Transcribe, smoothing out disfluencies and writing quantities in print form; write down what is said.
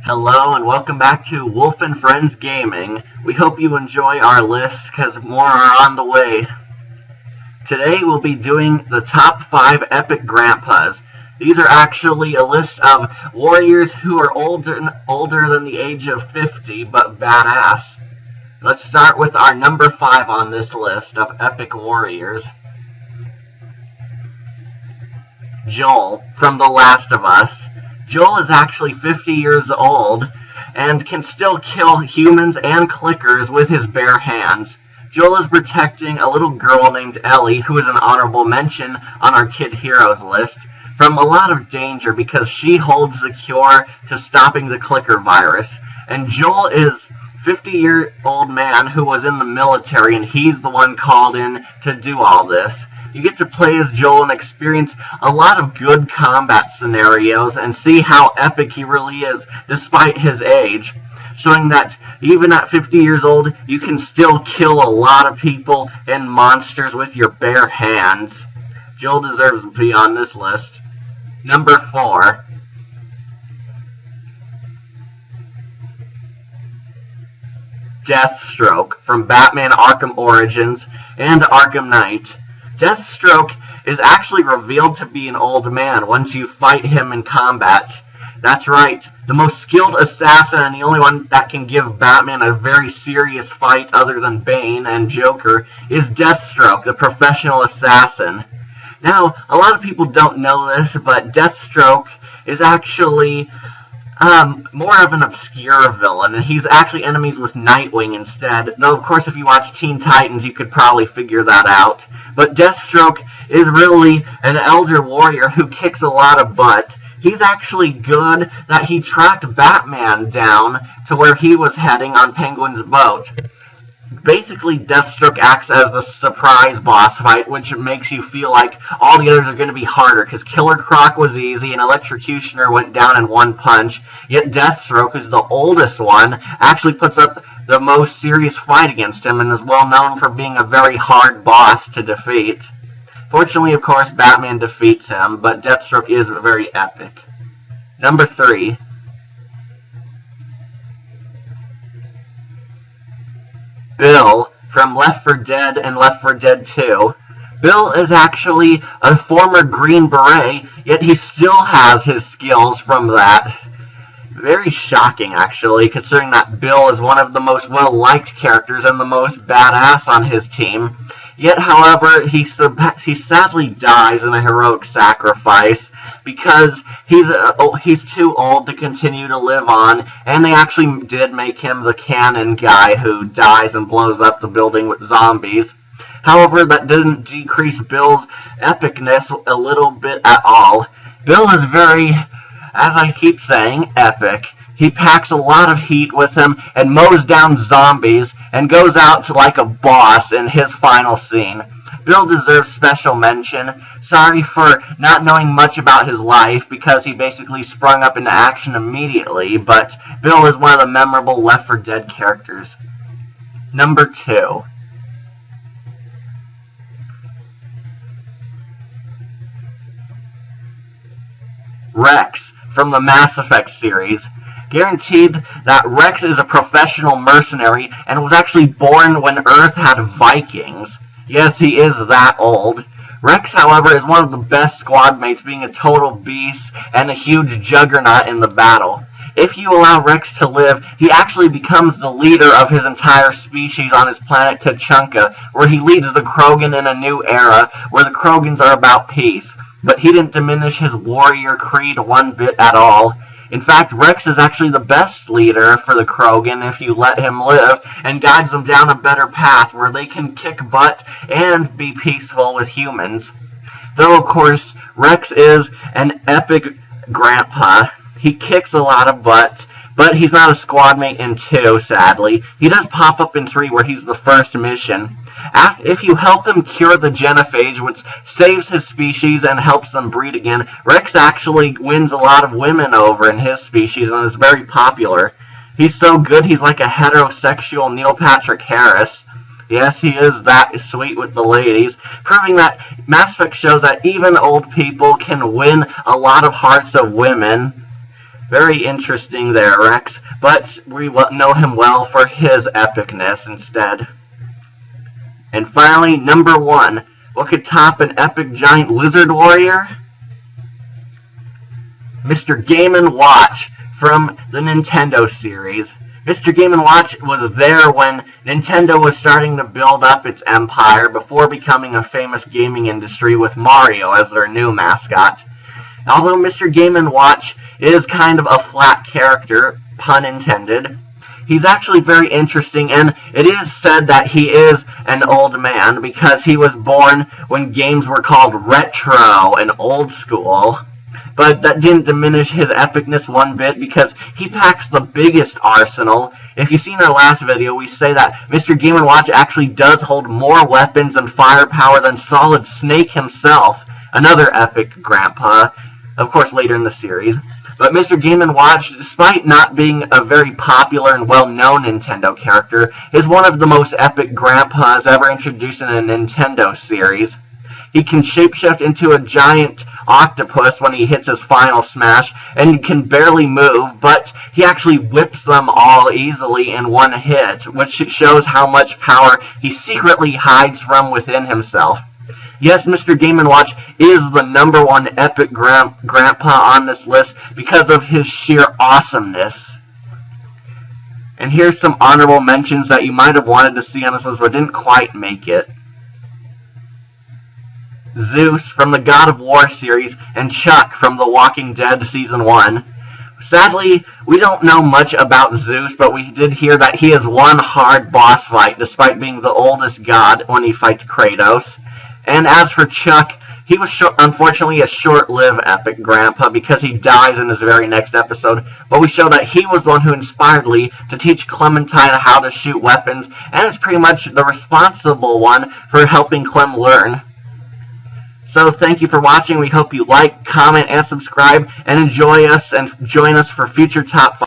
Hello and welcome back to Wolf and Friends Gaming. We hope you enjoy our list because more are on the way. Today we'll be doing the top 5 epic grandpas. These are actually a list of warriors who are older than the age of 50 but badass. Let's start with our number 5 on this list of epic warriors. Joel from The Last of Us. Joel is actually 50 years old and can still kill humans and clickers with his bare hands. Joel is protecting a little girl named Ellie, who is an honorable mention on our Kid Heroes list, from a lot of danger because she holds the cure to stopping the clicker virus. And Joel is a 50-year-old man who was in the military, and he's the one called in to do all this. You get to play as Joel and experience a lot of good combat scenarios and see how epic he really is despite his age, showing that even at 50 years old, you can still kill a lot of people and monsters with your bare hands. Joel deserves to be on this list. Number 4. Deathstroke from Batman Arkham Origins and Arkham Knight. Deathstroke is actually revealed to be an old man once you fight him in combat. That's right, the most skilled assassin and the only one that can give Batman a very serious fight other than Bane and Joker is Deathstroke, the professional assassin. Now, a lot of people don't know this, but Deathstroke is actually more of an obscure villain, and he's actually enemies with Nightwing instead. Though, of course, if you watch Teen Titans, you could probably figure that out. But Deathstroke is really an elder warrior who kicks a lot of butt. He's actually good that he tracked Batman down to where he was heading on Penguin's boat. Basically, Deathstroke acts as the surprise boss fight, which makes you feel like all the others are going to be harder, because Killer Croc was easy and Electrocutioner went down in one punch, yet Deathstroke, who's the oldest one, actually puts up the most serious fight against him and is well known for being a very hard boss to defeat. Fortunately, of course, Batman defeats him, but Deathstroke is very epic. Number 3. Bill from Left 4 Dead and Left 4 Dead 2. Bill is actually a former Green Beret, yet he still has his skills from that. Very shocking, actually, considering that Bill is one of the most well-liked characters and the most badass on his team. Yet, however, he sadly dies in a heroic sacrifice because he's too old to continue to live on, and they actually did make him the cannon guy who dies and blows up the building with zombies. However, that didn't decrease Bill's epicness a little bit at all. Bill is very, as I keep saying, epic. He packs a lot of heat with him and mows down zombies and goes out to like a boss in his final scene. Bill deserves special mention. Sorry for not knowing much about his life because he basically sprung up into action immediately, but Bill is one of the memorable Left 4 Dead characters. Number 2. Rex from the Mass Effect series. Guaranteed that Rex is a professional mercenary and was actually born when Earth had Vikings. Yes, he is that old. Rex, however, is one of the best squad mates, being a total beast and a huge juggernaut in the battle. If you allow Rex to live, he actually becomes the leader of his entire species on his planet Tachanka, where he leads the Krogan in a new era, where the Krogans are about peace. But he didn't diminish his warrior creed one bit at all. In fact, Rex is actually the best leader for the Krogan if you let him live, and guides them down a better path where they can kick butt and be peaceful with humans. Though, of course, Rex is an epic grandpa. He kicks a lot of butt, but he's not a squad mate in 2, sadly. He does pop up in 3, where he's the first mission. If you help him cure the genophage, which saves his species and helps them breed again, Rex actually wins a lot of women over in his species and is very popular. He's so good, he's like a heterosexual Neil Patrick Harris. Yes, he is that sweet with the ladies, proving that Mass Effect shows that even old people can win a lot of hearts of women. Very interesting there, Rex, but we know him well for his epicness instead. And finally, number 1. What could top an epic giant lizard warrior? Mr. Game & Watch from the Nintendo series. Mr. Game & Watch was there when Nintendo was starting to build up its empire before becoming a famous gaming industry with Mario as their new mascot. Although Mr. Game & Watch is kind of a flat character, pun intended, he's actually very interesting, and it is said that he is an old man because he was born when games were called retro and old school. But that didn't diminish his epicness one bit because he packs the biggest arsenal. If you've seen our last video, we say that Mr. Game & Watch actually does hold more weapons and firepower than Solid Snake himself, another epic grandpa, of course later in the series. But Mr. Game & Watch, despite not being a very popular and well-known Nintendo character, is one of the most epic grandpas ever introduced in a Nintendo series. He can shapeshift into a giant octopus when he hits his final smash, and can barely move, but he actually whips them all easily in one hit, which shows how much power he secretly hides from within himself. Yes, Mr. Game & Watch is the number 1 epic grandpa on this list because of his sheer awesomeness. And here's some honorable mentions that you might have wanted to see on this list but didn't quite make it. Zeus from the God of War series, and Chuck from The Walking Dead Season 1. Sadly, we don't know much about Zeus, but we did hear that he has one hard boss fight, despite being the oldest god when he fights Kratos. And as for Chuck, he was unfortunately a short-lived epic grandpa because he dies in his very next episode, but we show that he was the one who inspired Lee to teach Clementine how to shoot weapons, and is pretty much the responsible one for helping Clem learn. So thank you for watching. We hope you like, comment, and subscribe, and enjoy us and join us for future top 5.